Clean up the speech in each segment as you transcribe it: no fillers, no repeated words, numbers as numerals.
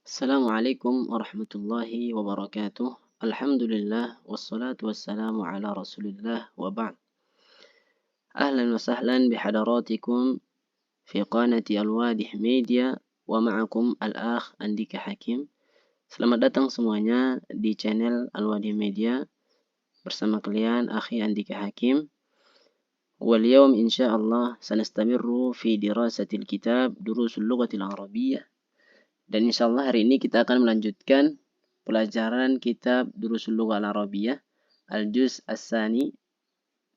Assalamualaikum warahmatullahi wabarakatuh. Alhamdulillah wassalatu wassalamu ala Rasulillah wa ba'd. Ahlan wa sahlan bihadaratikum fi qanati Al-Wadih Media wa ma'akum al-akh Andika Hakim. Selamat datang semuanya di channel Al-Wadih Media bersama kalian akhi Andika Hakim. Wal yawm insyaallah sanastamirru fi dirasatil kitab Durusul Lughatil Arabiyyah. Dan insyaallah hari ini kita akan melanjutkan pelajaran kitab Durusul Lughah Al-Arabiyyah Al-Juz As-Sani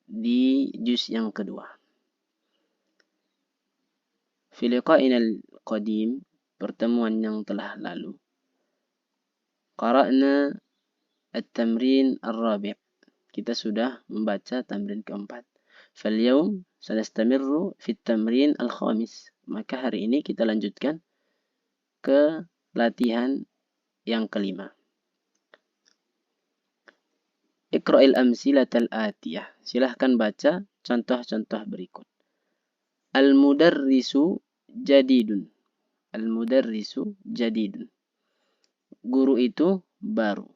di juz yang kedua. Fi liqa'ina al-qadim, pertemuan yang telah lalu, qara'na at-tamrin ar-rabi'. Kita sudah membaca tamrin keempat. Fal yawm sanastamirru fi at-tamrin al-khamis. Maka hari ini kita lanjutkan ke latihan yang kelima. Iqra'il amsilatal atiyah. Silahkan baca contoh-contoh berikut. Al-mudarrisu jadidun. Al-mudarrisu jadidun. Guru itu baru.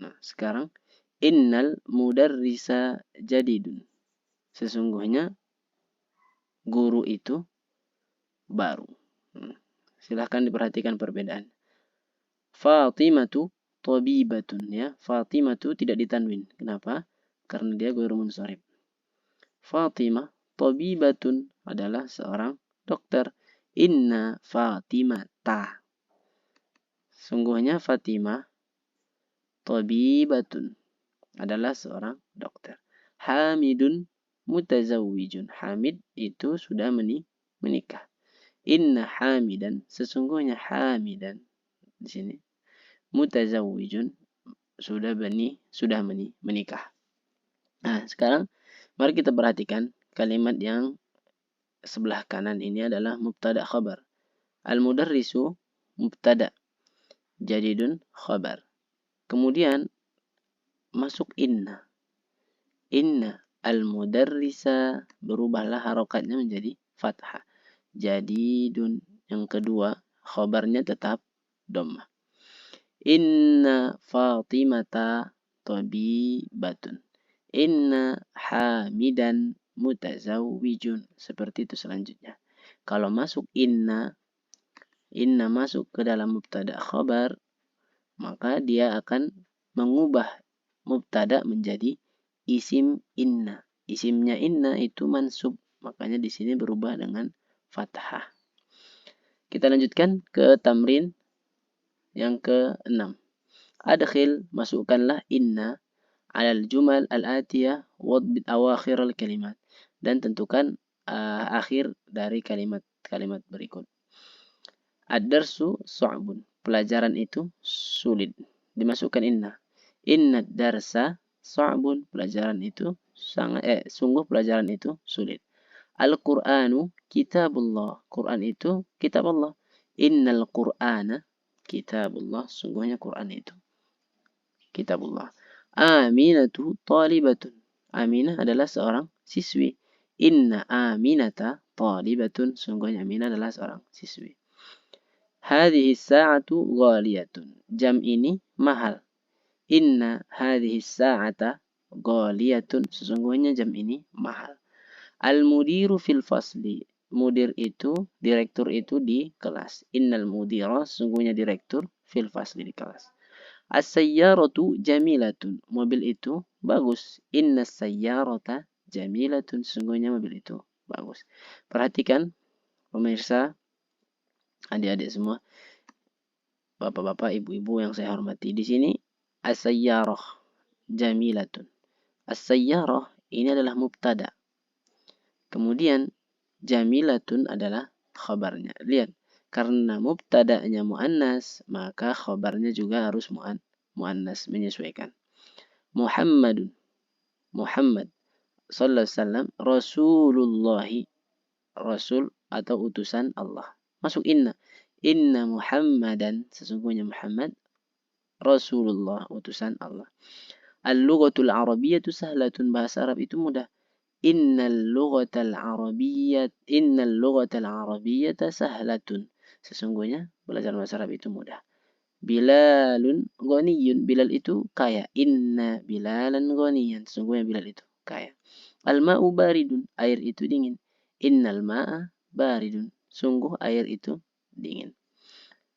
Nah, sekarang innal mudarrisa jadidun. Sesungguhnya guru itu baru. Silahkan diperhatikan perbedaan. Fatimatu tabibatun, ya. Fatimatu tidak ditanwin. Kenapa? Karena dia ghairu munsharif. Fatimah tabibatun adalah seorang dokter. Inna Fatimata. Sungguhnya Fatimah tabibatun adalah seorang dokter. Hamidun mutazawwijun. Hamid itu sudah menikah. Inna Hamidan, sesungguhnya Hamidan di sini mutazawwijun sudah menikah. Nah, sekarang mari kita perhatikan kalimat yang sebelah kanan ini adalah mubtada khabar. Al-mudarrisu mubtada, jadidun khabar. Kemudian masuk inna. Inna al-mudarrisa, berubahlah harokatnya menjadi fathah. Jadidun, yang kedua khabarnya tetap dhammah. Inna Fatimata tabibatun. Inna Hamidan mutazawwijun. Seperti itu selanjutnya. Kalau masuk inna masuk ke dalam mubtada khabar, maka dia akan mengubah mubtada menjadi isim inna. Isimnya inna itu mansub, makanya di sini berubah dengan fathah. Kita lanjutkan ke tamrin yang ke-6. Adkhil, masukkanlah inna alal jumal al-atiyah wadbit awakhir al-kalimat. Dan tentukan akhir dari kalimat-kalimat berikut. Ad-darsu su'bun. Pelajaran itu sulit. Dimasukkan inna. Inna darsa su'bun. Pelajaran itu sungguh pelajaran itu sulit. Al-Qur'anu kitabullah. Quran itu kitab Allah. Innal Qur'ana kitabullah. Sungguhnya Quran itu kitabullah. Aminatu talibatun. Aminah adalah seorang siswi. Inna aminata talibatun. Sungguhnya Aminah adalah seorang siswi. Hadhihi sa'atu ghaliyatun. Jam ini mahal. Inna hadhihi sa'ata ghaliyatun. Sesungguhnya jam ini mahal. Al-mudiru fil fasli. Mudir itu, direktur itu di kelas. Innal mudira, sungguhnya direktur, fil fasli di kelas. As-sayyaratu jamilatun. Mobil itu bagus. Inna sayyarata jamilatun. Sungguhnya mobil itu bagus. Perhatikan pemirsa, adik-adik semua, bapak-bapak, ibu-ibu yang saya hormati. Di sini as-sayyarah jamilatun. As-sayyarah ini adalah mubtada. Kemudian jamilatun adalah khabarnya. Lihat, karena mubtada'nya muannas, maka khabarnya juga harus muannas, menyesuaikan. Muhammadun, Muhammad sallallahu alaihi wasallam, Rasulullahi, Rasul atau utusan Allah. Masuk inna. Inna Muhammadan, sesungguhnya Muhammad Rasulullah, utusan Allah. Al-lughatul arabiyyatu sahlatun, bahasa Arab itu mudah. Innal lughatal arabiyyata sahlatun. Sesungguhnya belajar bahasa Arab itu mudah. Bilalun ghaniyun. Bilal itu kaya. Inna bilalan ghaniyan. Sungguhnya Bilal itu kaya. Al-ma'u baridun. Air itu dingin. Innal ma'a baridun. Sungguh air itu dingin.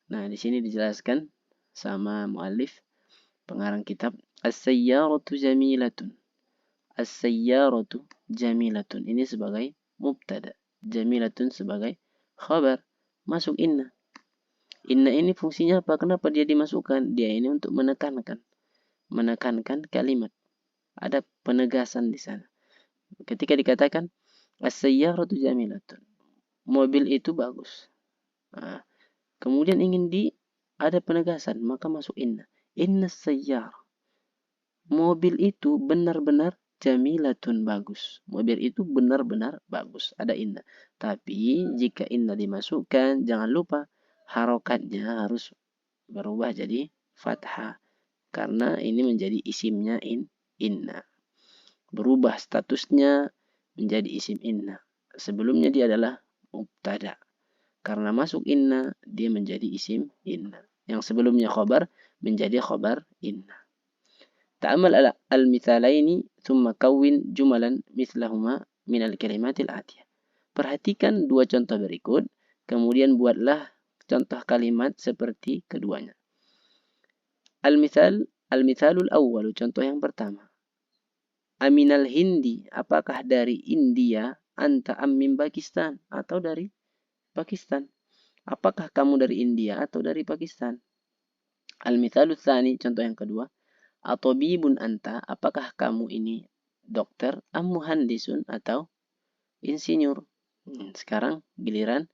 Nah, di sini dijelaskan sama muallif pengarang kitab, as-sayyaratu jamilatun. As-sayyaratu jamilatun. Ini sebagai mubtada. Jamilatun sebagai khabar. Masuk inna. Inna ini fungsinya apa? Kenapa dia dimasukkan? Dia ini untuk menekankan. Menekankan kalimat. Ada penegasan di sana. Ketika dikatakan as-sayyaratu jamilatun. Mobil itu bagus. Nah, kemudian ingin ada penegasan, maka masuk inna. Inna sayyar. Mobil itu benar-benar jamilatun bagus. Mobil itu benar-benar bagus. Ada inna. Tapi jika inna dimasukkan, jangan lupa harokatnya harus berubah jadi fathah. Karena ini menjadi isimnya inna. Berubah statusnya menjadi isim inna. Sebelumnya dia adalah mubtada. Karena masuk inna, dia menjadi isim inna. Yang sebelumnya khobar, menjadi khobar inna. Ta'amal al-mithalaini, thumma kawin jumalan mithlahuma minal kalimatil atiyah. Perhatikan dua contoh berikut, kemudian buatlah contoh kalimat seperti keduanya. Al-mithalul awwalu, contoh yang pertama. Aminal Hindi, apakah dari India? Anta min Pakistan, atau dari Pakistan? Apakah kamu dari India atau dari Pakistan? Al-mithalul tsani, contoh yang kedua. Atobibun anta, apakah kamu ini dokter? Muhandisun, atau insinyur? Sekarang giliran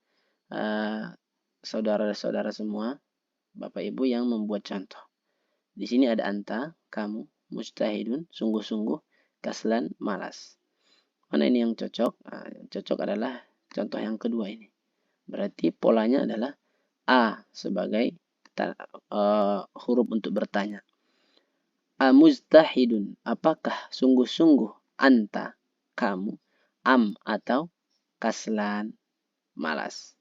saudara-saudara semua, Bapak Ibu yang membuat contoh. Di sini ada anta, kamu, mujtahidun, sungguh-sungguh, kaslan, malas. Mana ini yang cocok? Yang cocok adalah contoh yang kedua ini. Berarti polanya adalah A sebagai huruf untuk bertanya. Amujtahidun, apakah sungguh-sungguh? Anta, kamu. Atau kaslan, malas.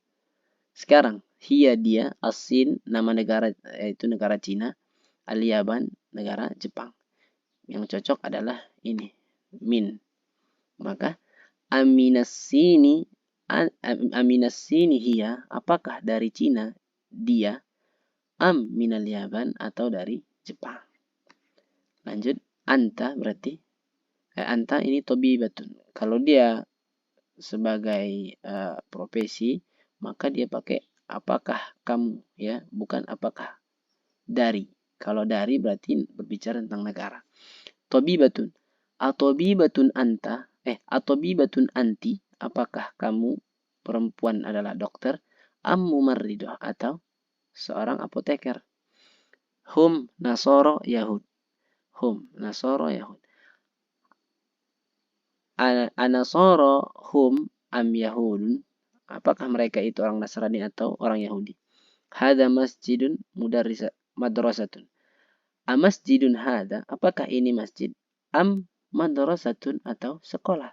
Sekarang, hiya dia, asin, nama negara, yaitu negara Cina. Al-Yaban, negara Jepang. Yang cocok adalah ini, min. Maka Aminasini hiya, apakah dari Cina dia? Minal Yaban, atau dari Jepang. Lanjut, anta berarti anta ini tobibatun. Kalau dia sebagai profesi, maka dia pakai apakah kamu, ya, bukan apakah dari. Kalau dari berarti berbicara tentang negara. Tobibatun. Atobibatun anta, atobibatun anti, apakah kamu perempuan adalah dokter? Mumarridah, atau seorang apoteker? Hum nasoro yahud. Hum nasoro yahud. Anasoro hum yahudun, apakah mereka itu orang Nasrani atau orang Yahudi? Hada masjidun madrasatun. Amasjidun hada, apakah ini masjid? Madrasatun, atau sekolah?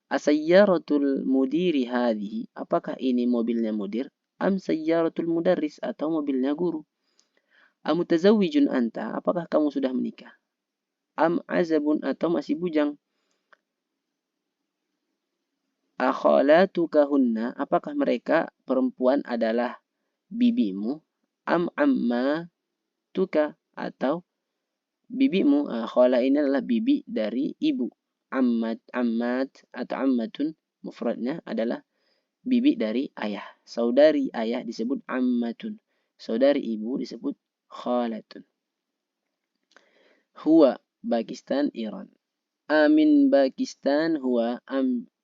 Asayyaratul mudiri hadhihi, apakah ini mobilnya mudir? Sayyaratul mudarris, atau mobilnya guru? Amutazawwijun anta, apakah kamu sudah menikah? Azabun, atau masih bujang? Akhalatuka, apakah mereka perempuan adalah bibimu? Ammatuka, atau bibimu? Khala ini adalah bibi dari ibu. Ammat atau ammatun, mufradnya adalah bibi dari ayah. Saudari ayah disebut ammatun. Saudari ibu disebut khalatun. Huwa Pakistan, Iran. Amin Pakistan huwa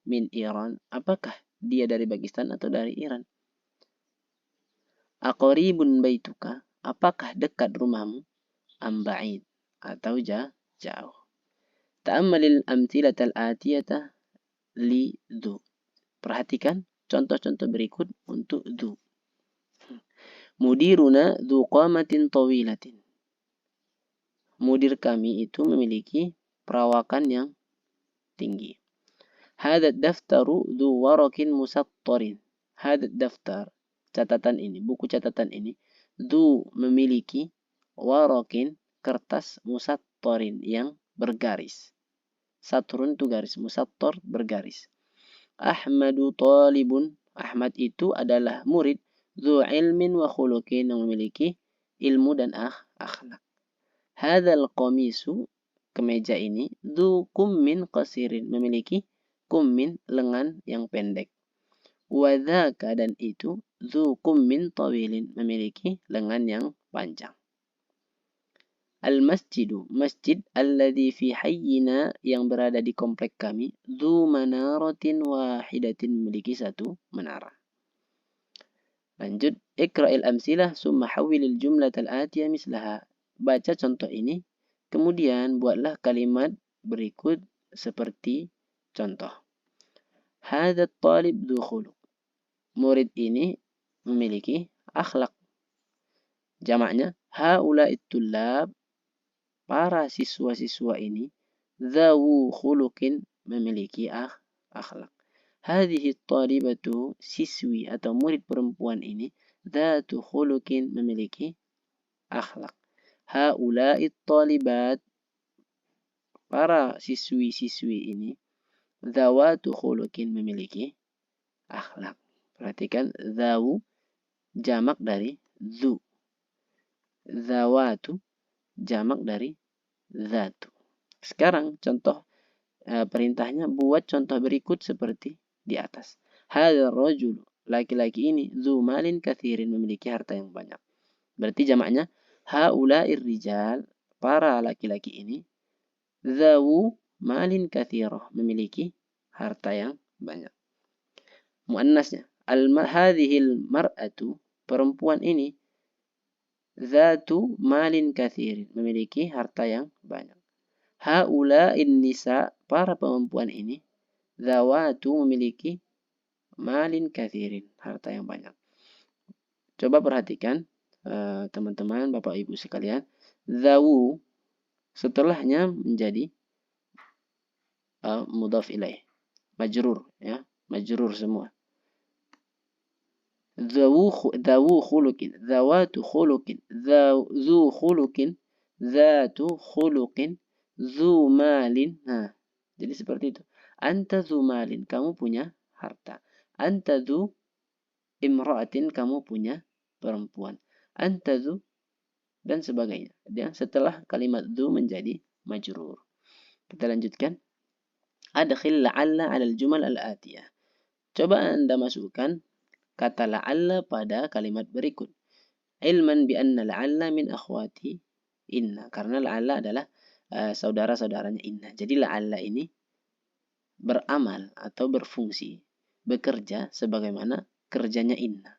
min Iran. Apakah dia dari Pakistan atau dari Iran? Aqaribun baituka, apakah dekat rumahmu? Ba'id, atau jauh. Ta'ammalil amthilatal atiyata li dhu. Perhatikan contoh-contoh berikut untuk dhu. Mudiruna dhu qamatin tawilatin. Mudir kami itu memiliki perawakan yang tinggi. Hadad daftaru dhu warakin musattarin. Hadad daftar, catatan ini, buku catatan ini, Dzu memiliki, warakin kertas, musattorin yang bergaris. Satrun itu garis, musattor bergaris. Ahmadu talibun, Ahmad itu adalah murid, dzu ilmin wa khuluqin yang memiliki ilmu dan akhlak. Hadzal qamisu, kemeja ini, dzu kummin qasirin, memiliki kummin lengan yang pendek. Wa dzaka, dan itu, dzu kummin tawilin, memiliki lengan yang panjang. Al-masjidu, masjid alladhi fi hayyina, yang berada di komplek kami, dzu manaratin wahidatin, memiliki satu menara. Lanjut, ikra'il amsilah summa hawwilil jumlatal atiyah mislaha. Baca contoh ini, kemudian buatlah kalimat berikut seperti contoh. Hadzal talib dzu khuluq. Murid ini memiliki akhlak. Jamaknya, haula'it tullab, para siswa-siswa ini, dzawu khuluqin, memiliki akhlak. Hadhihi talibatu, siswi atau murid perempuan ini, dzatu khuluqin, memiliki akhlak. Haula'it talibat, para siswi-siswi ini, dzawatu khuluqin, memiliki akhlak. Perhatikan, dzawu jamak dari dzu. Dzawatu jamak dari dzatu. Sekarang contoh perintahnya, buat contoh berikut seperti di atas. Hadzal rajul, laki-laki ini, dzu malin katsirin, memiliki harta yang banyak. Berarti jamaknya, haula'ir rijal, para laki-laki ini, dzawu malin katsirah, memiliki harta yang banyak. Muannasnya, hadhil mar'atu, perempuan ini, dzatu malin katsirin, memiliki harta yang banyak. Haula'in nisa, para perempuan ini, dzawatu, memiliki malin katsirin, harta yang banyak. Coba perhatikan teman-teman, Bapak Ibu sekalian, dzawu setelahnya menjadi mudhaf ilaih, majrur, ya, majrur semua. Dzawu khuluqin, dzawatu khuluqin, dzu khuluqin, dzatu khuluqin, dzu malin. Nah, jadi seperti itu. Anta dzu malin, kamu punya harta. Anta dzu imra'atin, kamu punya perempuan. Anta dzu, dan sebagainya. Dan setelah kalimat dzu menjadi majrur. Kita lanjutkan. Adkhil la'alla 'alal jumal al-atiyah. Coba Anda masukkan kata la'alla pada kalimat berikut. Ilman bi anna la'alla min akhwati inna. Karena la'alla adalah saudara-saudaranya inna. Jadi la'alla ini beramal atau berfungsi, bekerja sebagaimana kerjanya inna.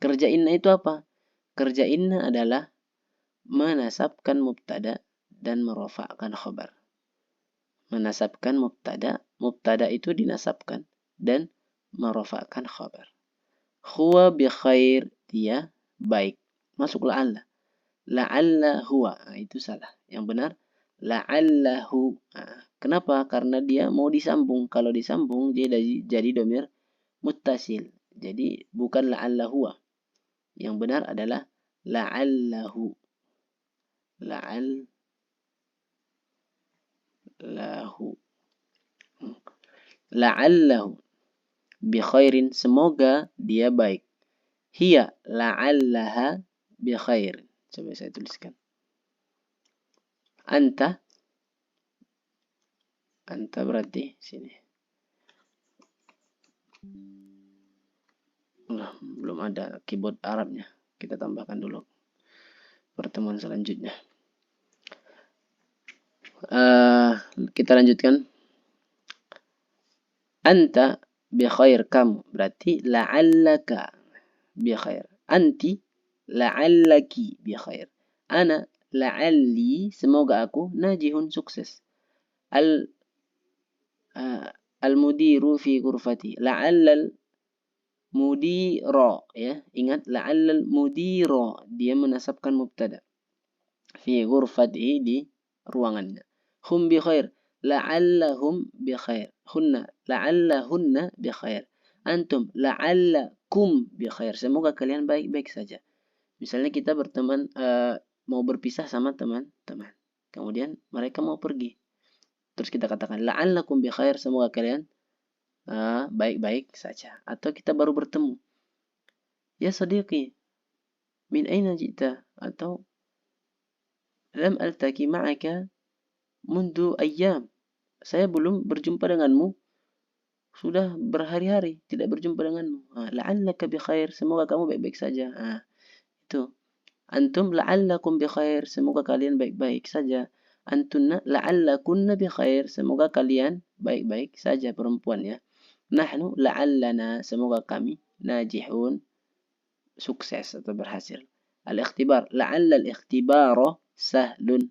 Kerja inna itu apa? Kerja inna adalah menasabkan mubtada dan merofakkan khabar. Menasabkan mubtada, mubtada itu dinasabkan dan merofakkan khabar. Huwa bi khair, dia baik. Masuk la'alla. La'alla huwa, itu salah. Yang benar la'allahu. Kenapa? Karena dia mau disambung. Kalau disambung dia jadi dhamir muttasil. Jadi bukan la'alla huwa. Yang benar adalah la'allahu. La'allahu bi khairin, semoga dia baik. Hiya la'allaha bi khairin. Coba saya tuliskan. Anta berarti sini. Nah, belum ada keyboard Arabnya. Kita tambahkan dulu pertemuan selanjutnya. Kita lanjutkan. Anta bi khair, kamu. Berarti la'allaka bi khair. Anti la'allaki bi khair. Ana la'alli, semoga aku najihun, sukses. Al-mudiru fi ghurfati. La'allal mudira, ya. Ingat, la'allal mudira, dia menasabkan mubtada. Fi ghurfati, di ruangannya. Hum bi khair. La'allahum bi khair. Hunna la'allahunna bi khair. Antum la'allakum bi khair. Semoga kalian baik-baik saja. Misalnya kita berteman, mau berpisah sama teman-teman. Kemudian mereka mau pergi. Terus kita katakan, la'allakum bi khair, semoga kalian baik-baik saja. Atau kita baru bertemu. Ya sadiqi, min aina jita? Atau lam altaki ma'aka mundu ayyam. Saya belum berjumpa denganmu sudah berhari-hari tidak berjumpa denganmu. La'allaka bi khair, semoga kamu baik-baik saja. Itu. Antum la'allakum bi khair, semoga kalian baik-baik saja. Antunna la'allakunna bi khair, semoga kalian baik-baik saja, perempuan ya. Nahnu la'allana, semoga kami najihun, sukses atau berhasil. Al-ikhtibar, la'alla al-ikhtibara sahlun,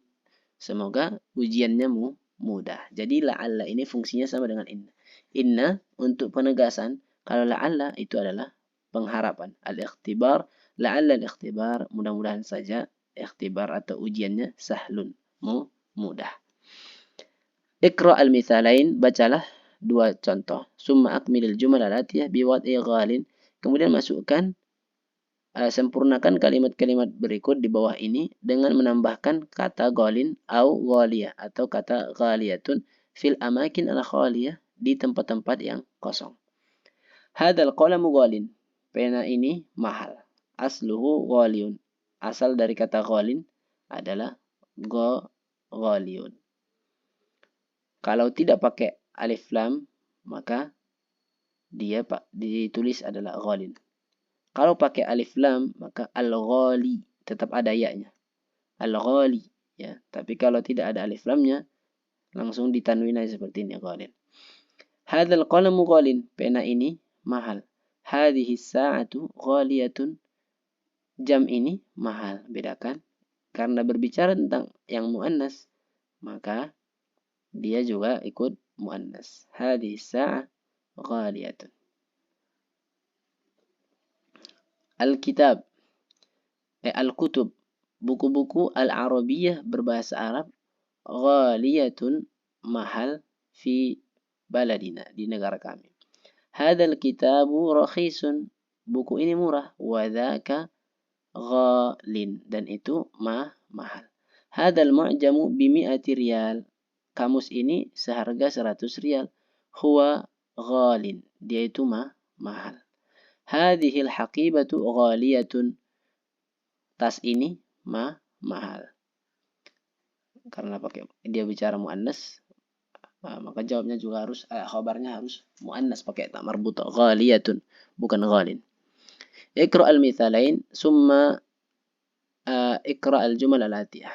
semoga ujiannya mudah. Jadi la'alla ini fungsinya sama dengan inna. Inna untuk penegasan, kalau la'alla itu adalah pengharapan. Al-ikhtibar, la'alla al-ikhtibar, mudah-mudahan saja ikhtibar atau ujiannya sahlun, mudah. Iqra al-mithalain, bacalah dua contoh. Summa akmilil jumal al-atiyah biwad'i ghalin. Kemudian masukkan, sempurnakan kalimat-kalimat berikut di bawah ini dengan menambahkan kata ghalin au ghaliyah atau kata ghaliyatun fil amakin al-khaliyah, di tempat-tempat yang kosong. Hadzal qalamu ghalin, pena ini mahal. Asluhu ghaliyun, asal dari kata ghalin adalah ghaliyun. Kalau tidak pakai alif lam, maka dia ditulis adalah ghalin. Kalau pakai alif lam, maka al-ghali, tetap ada ya-nya. Al-ghali, ya. Tapi kalau tidak ada alif lamnya, langsung ditanwin aja seperti ini, ghalin. Hadzal qalamu ghalin, pena ini mahal. Hadhihi sa'atu ghaliyatun, jam ini mahal. Bedakan, karena berbicara tentang yang muannas, maka dia juga ikut muannas. Hadhihi sa'ah ghaliyatun. Al-kitab, al-kutub, buku-buku al-arabiyah berbahasa Arab, ghaliyatun, mahal, fi baladina, di negara kami. Hadzal kitabu rakhisun, buku ini murah, wa dzaka ghalin, dan itu mahal. Hadzal mu'jamu bi mi'ati riyal, kamus ini seharga 100 riyal. Huwa ghalin, dia itu mahal. Hadhil haqibatu ghaliyatun, tas ini mahal. Karena pakai dia bicara muannas, maka jawabnya juga harus, khabarnya harus muannas pakai ta marbuta, ghaliyatun, bukan ghalin. Iqra al-mithalain summa iqra al-jumal al-atiyah.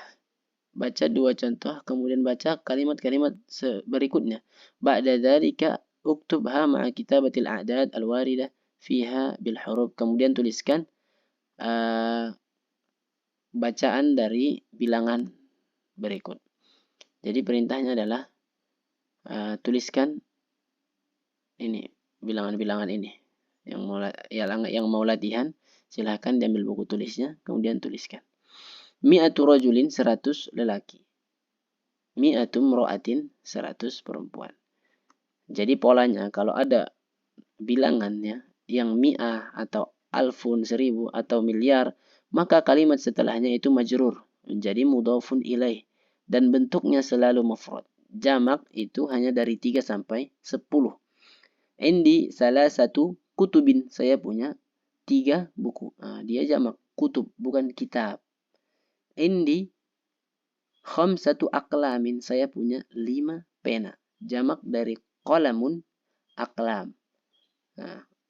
Baca dua contoh, kemudian baca kalimat-kalimat berikutnya. Ba'da dzalika uktubha ma'a kitabatil a'dad al-waridah fiha bil huruf. Kemudian tuliskan bacaan dari bilangan berikut. Jadi perintahnya adalah tuliskan ini, bilangan-bilangan ini. Yang mau latihan, silahkan diambil buku tulisnya, kemudian tuliskan. Mi'atu rajulin, 100 lelaki. Mi'atu mro'atin, 100 perempuan. Jadi polanya, kalau ada bilangannya yang mi'ah atau alfun, 1000 atau miliar, maka kalimat setelahnya itu majrur, menjadi mudhafun ilaih, dan bentuknya selalu mufrad. Jamak itu hanya dari 3 sampai 10. Indi salah satu kutubin, saya punya 3 buku. Dia jamak kutub, bukan kitab. Indi khamsatu aqlamin, saya punya 5 pena. Jamak dari qalamun, aqlam.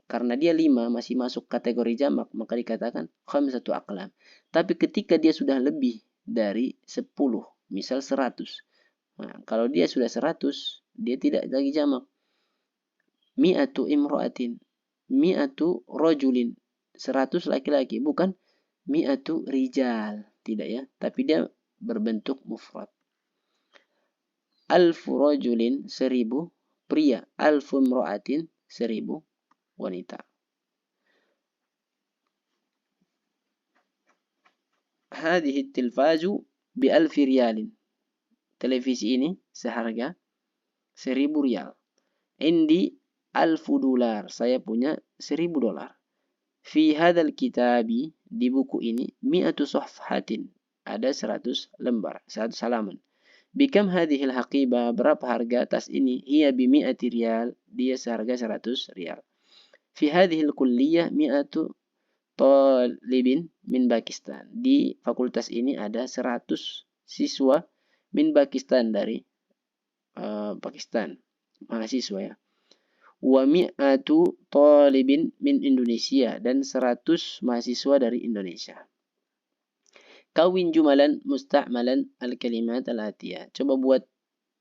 Karena dia 5 masih masuk kategori jamak, maka dikatakan khamsatu aqlam. Tapi ketika dia sudah lebih dari 10, misal 100. Kalau dia sudah 100, dia tidak lagi jamak. Mi'atu imro'atin, mi'atu rajulin, 100 laki-laki, bukan mi'atu rijal, tidak ya, tapi dia berbentuk mufrad. Alfu rajulin, 1000 pria, alfu imro'atin, 1000 wanita. Hadhihi tilfaju bi alfi riyalin, televisi ini seharga 1000 riyal. Indi alfu dolar, saya punya 1000 dolar. Fi hadzal kitabi, di buku ini, 100 safhatin, ada 100 lembar, 100 halaman. Bikam hadhil haqibah, berapa harga tas ini? Hiya bi 100 riyal, dia seharga 100 riyal. Fi hadhil kulliyah 100 talibin min Pakistan. Di fakultas ini ada 100 siswa min Pakistan, dari Pakistan, mahasiswa ya. Wa 100 talibin min Indonesia, dan 100 mahasiswa dari Indonesia. Kawin jumalan musta'malan al-kalimat al-atiyah. Coba buat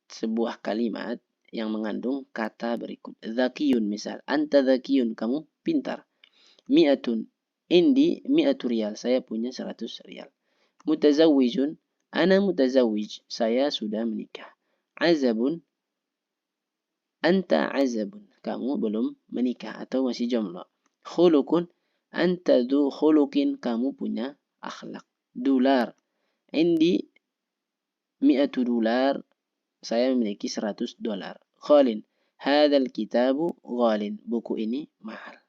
sebuah kalimat yang mengandung kata berikut. Zakiyun misal. Anta zakiyun, kamu pintar. Mi'atun, indi 100 riyal, saya punya 100 riyal. Mutazawwijun, ana mutazawwij, saya sudah menikah. Azabun, anta azabun, kamu belum menikah atau masih jomblo. Khulukun, anta du khulukin, kamu punya akhlak. Dolar, indi 100 dolar, saya memiliki 100 dolar. Khalin, hadzal kitabu ghalin, buku ini mahal.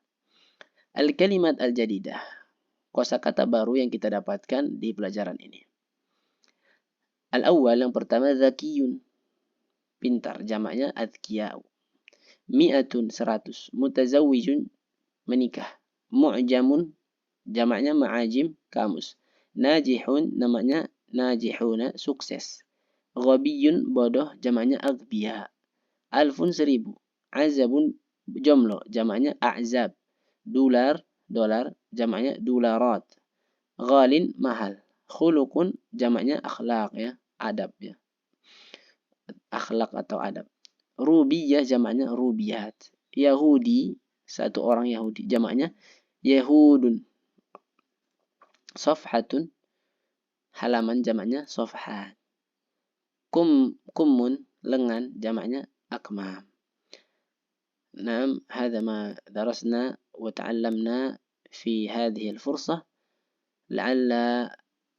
Al-kalimat al-jadidah, kosakata baru yang kita dapatkan di pelajaran ini. Al-awwal, yang pertama, zakiyun, pintar, jamaknya adkiyau. Mi'atun, 100. Mutazawwijun, menikah. Mu'jamun, jamaknya ma'ajim, kamus. Najihun, namanya najihuna, sukses. Ghabiyun, bodoh, jamaknya aghbiya. Alfun, 1000. Azabun, jomlo, jamaknya a'zab. Dolar, dolar, jamaknya dolarat. Ghalin, mahal. Khulukun, jamaknya akhlak ya, adab ya. Akhlak atau adab. Rubiyah, jamaknya rubiyat. Yahudi, satu orang Yahudi, jamaknya yahudun. Safhatun, halaman, jamaknya safhat. Kummun, lengan, jamaknya akmam. Naam, hadha ma darasna wa ta'allamna fi hadhihi al-fursah. La'alla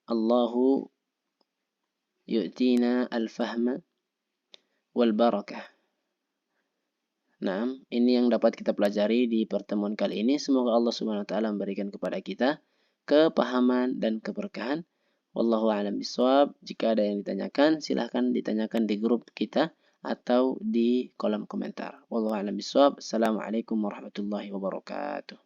Allahu yu'tina al-fahma wal barakah. Naam, ini yang dapat kita pelajari di pertemuan kali ini. Semoga Allah Subhanahu wa taala memberikan kepada kita kepahaman dan keberkahan. Wallahu a'lam bishawab. Jika ada yang ditanyakan, silahkan ditanyakan di grup kita atau di kolom komentar. Wallahu a'lam bishawab. Assalamualaikum warahmatullahi wabarakatuh.